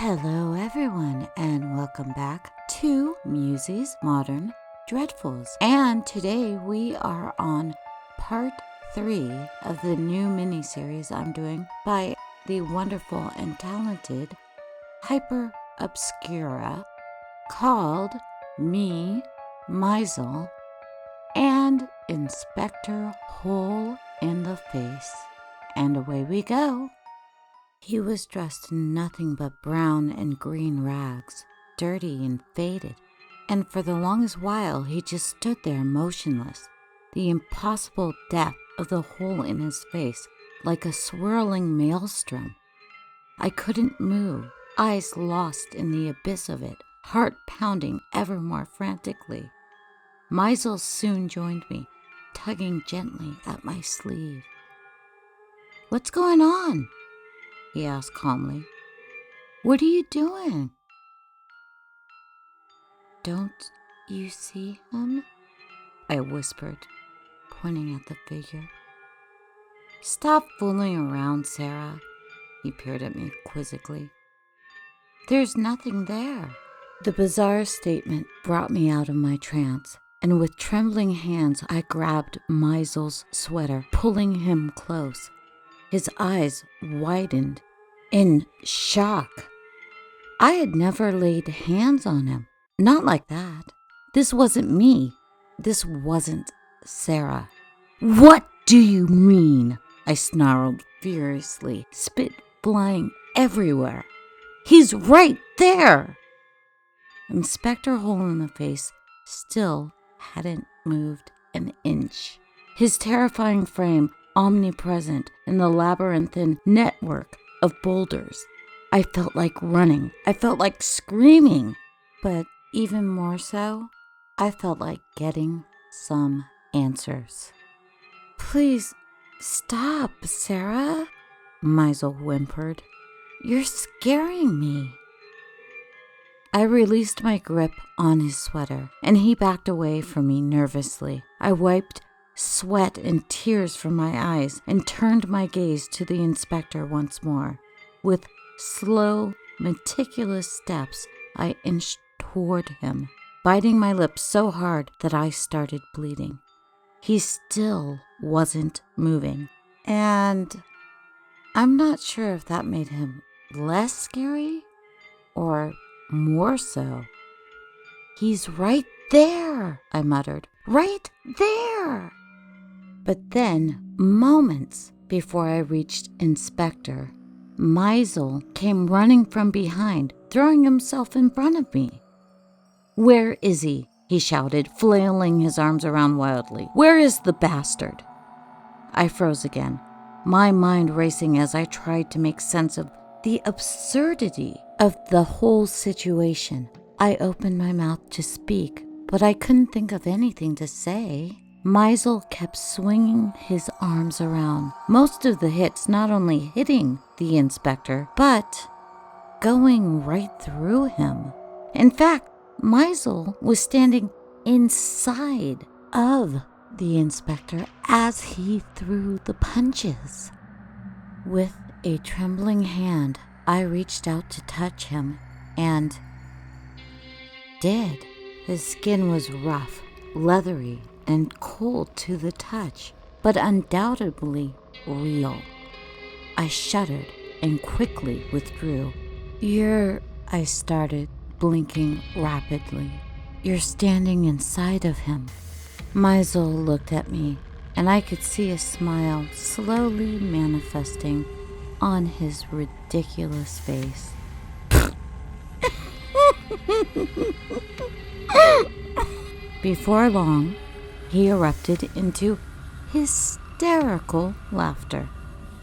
Hello everyone and welcome back to Musey's Modern Dreadfuls. And today we are on part 3 of the new miniseries I'm doing by the wonderful and talented hyperobscura called Me, Mizell, and Inspector Hole in the Face. And away we go. He was dressed in nothing but brown and green rags, dirty and faded, and for the longest while he just stood there motionless, the impossible depth of the hole in his face like a swirling maelstrom. I couldn't move, eyes lost in the abyss of it, heart pounding ever more frantically. Mizell soon joined me, tugging gently at my sleeve. "What's going on?" he asked calmly. "What are you doing?" "Don't you see him?" I whispered, pointing at the figure. "Stop fooling around, Sarah," he peered at me quizzically. "There's nothing there." The bizarre statement brought me out of my trance, and with trembling hands I grabbed Mizell's sweater, pulling him close. His eyes widened in shock. I had never laid hands on him. Not like that. This wasn't me. This wasn't Sarah. "What do you mean?" I snarled furiously, spit flying everywhere. "He's right there!" Inspector Hole in the Face still hadn't moved an inch. His terrifying frame omnipresent in the labyrinthine network of boulders. I felt like running. I felt like screaming. But even more so, I felt like getting some answers. "Please stop, Sarah," Mizell whimpered. "You're scaring me." I released my grip on his sweater, and he backed away from me nervously. I wiped sweat and tears from my eyes and turned my gaze to the inspector once more. With slow, meticulous steps, I inched toward him, biting my lips so hard that I started bleeding. He still wasn't moving, and I'm not sure if that made him less scary or more so. "He's right there," I muttered. "Right there!" But then, moments before I reached Inspector, Mizell came running from behind, throwing himself in front of me. "Where is he?" he shouted, flailing his arms around wildly. "Where is the bastard?" I froze again, my mind racing as I tried to make sense of the absurdity of the whole situation. I opened my mouth to speak, but I couldn't think of anything to say. Mizell kept swinging his arms around, most of the hits not only hitting the inspector, but going right through him. In fact, Mizell was standing inside of the inspector as he threw the punches. With a trembling hand, I reached out to touch him and did. His skin was rough, leathery, and cold to the touch, but undoubtedly real. I shuddered and quickly withdrew. I started, blinking rapidly. "You're standing inside of him." Mizell looked at me, and I could see a smile slowly manifesting on his ridiculous face. Before long, he erupted into hysterical laughter,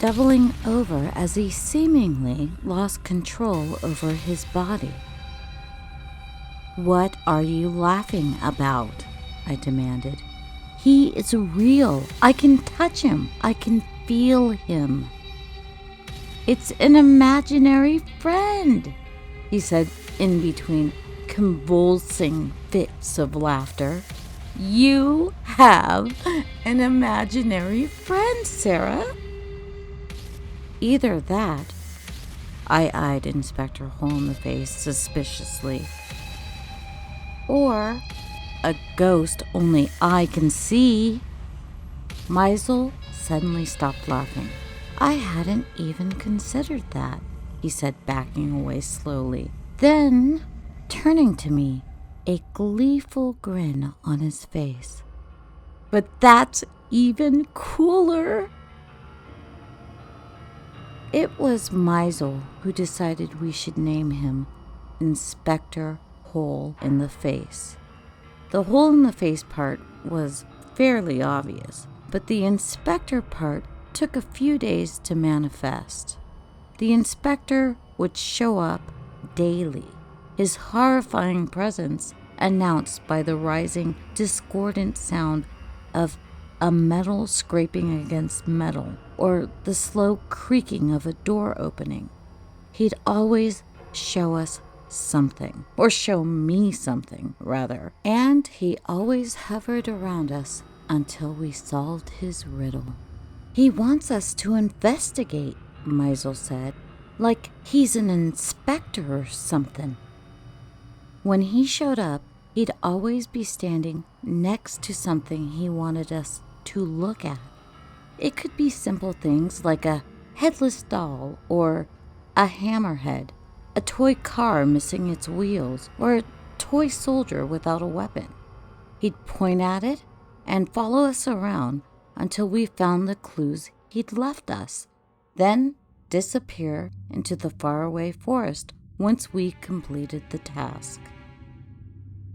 doubling over as he seemingly lost control over his body. "What are you laughing about?" I demanded. "He is real. I can touch him. I can feel him." "It's an imaginary friend," he said in between convulsing fits of laughter. "You have an imaginary friend, Sarah." Either that, I eyed Inspector Hole in the Face suspiciously. Or a ghost only I can see. Mizell suddenly stopped laughing. I hadn't even considered that, he said, backing away slowly. Then, turning to me, a gleeful grin on his face. But that's even cooler. It was Mizell who decided we should name him Inspector Hole in the Face. The hole in the face part was fairly obvious, but the inspector part took a few days to manifest. The inspector would show up daily, his horrifying presence announced by the rising, discordant sound of a metal scraping against metal, or the slow creaking of a door opening. He'd always show us something, or show me something, rather, and he always hovered around us until we solved his riddle. He wants us to investigate, Mizell said, like he's an inspector or something. When he showed up, he'd always be standing next to something he wanted us to look at. It could be simple things like a headless doll or a hammerhead, a toy car missing its wheels, or a toy soldier without a weapon. He'd point at it and follow us around until we found the clues he'd left us, then disappear into the faraway forest once we completed the task.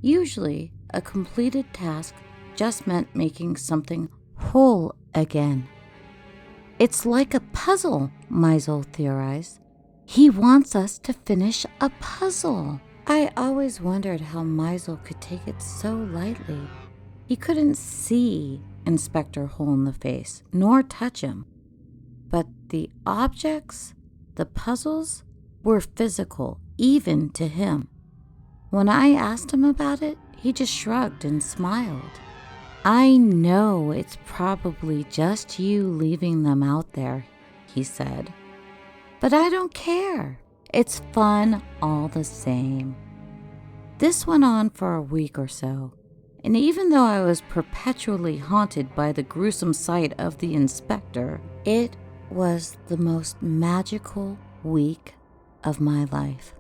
Usually, a completed task just meant making something whole again. It's like a puzzle, Mizell theorized. He wants us to finish a puzzle. I always wondered how Mizell could take it so lightly. He couldn't see Inspector Hole in the Face, nor touch him. But the objects, the puzzles, were physical, even to him. When I asked him about it, he just shrugged and smiled. I know it's probably just you leaving them out there, he said. But I don't care. It's fun all the same. This went on for a week or so, and even though I was perpetually haunted by the gruesome sight of the inspector, it was the most magical week of my life.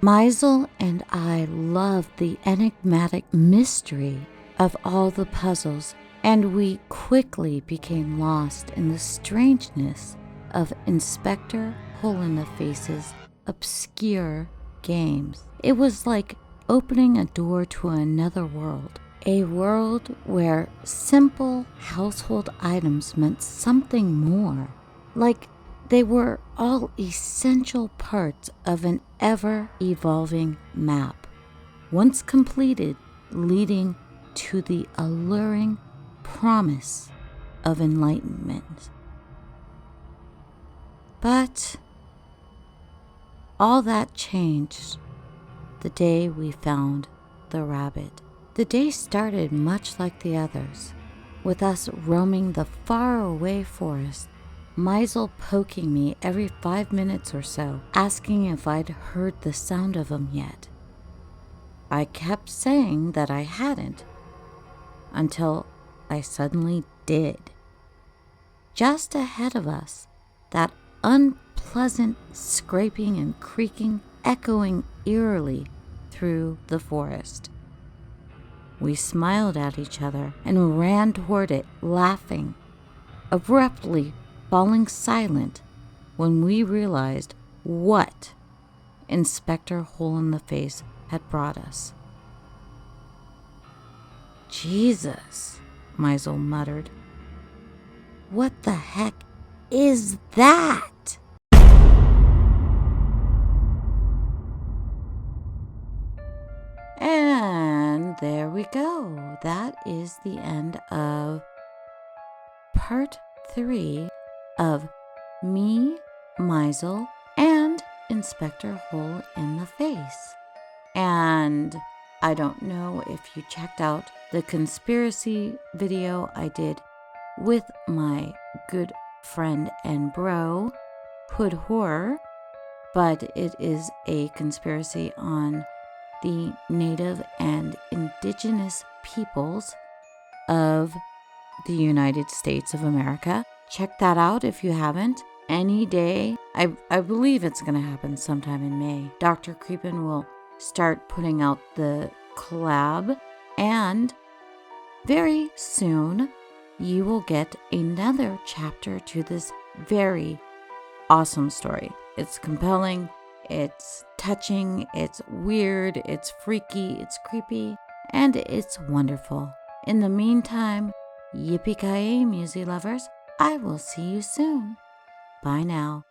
Mizell and I loved the enigmatic mystery of all the puzzles, and we quickly became lost in the strangeness of Inspector Hole in the Face's obscure games. It was like opening a door to another world, a world where simple household items meant something more, like they were all essential parts of an ever-evolving map, once completed, leading to the alluring promise of enlightenment. But all that changed the day we found the rabbit. The day started much like the others, with us roaming the faraway forest, Mizell poking me every 5 minutes or so, asking if I'd heard the sound of him yet. I kept saying that I hadn't, until I suddenly did. Just ahead of us, that unpleasant scraping and creaking echoing eerily through the forest. We smiled at each other and ran toward it, laughing, abruptly falling silent when we realized what Inspector Hole in the Face had brought us. Jesus, Mizell muttered. What the heck is that? And there we go. That is the end of part 3 of me, Mizell, and Inspector Hole in the Face. And I don't know if you checked out the conspiracy video I did with my good friend and bro, Hood Horror, but it is a conspiracy on the native and indigenous peoples of the United States of America. Check that out if you haven't. Any day, I believe it's going to happen sometime in May. Dr. Creepin will start putting out the collab, and very soon you will get another chapter to this very awesome story. It's compelling, it's touching, it's weird, it's freaky, it's creepy, and it's wonderful. In the meantime, Yippee-Ki-Ya, Musey lovers, I will see you soon. Bye now.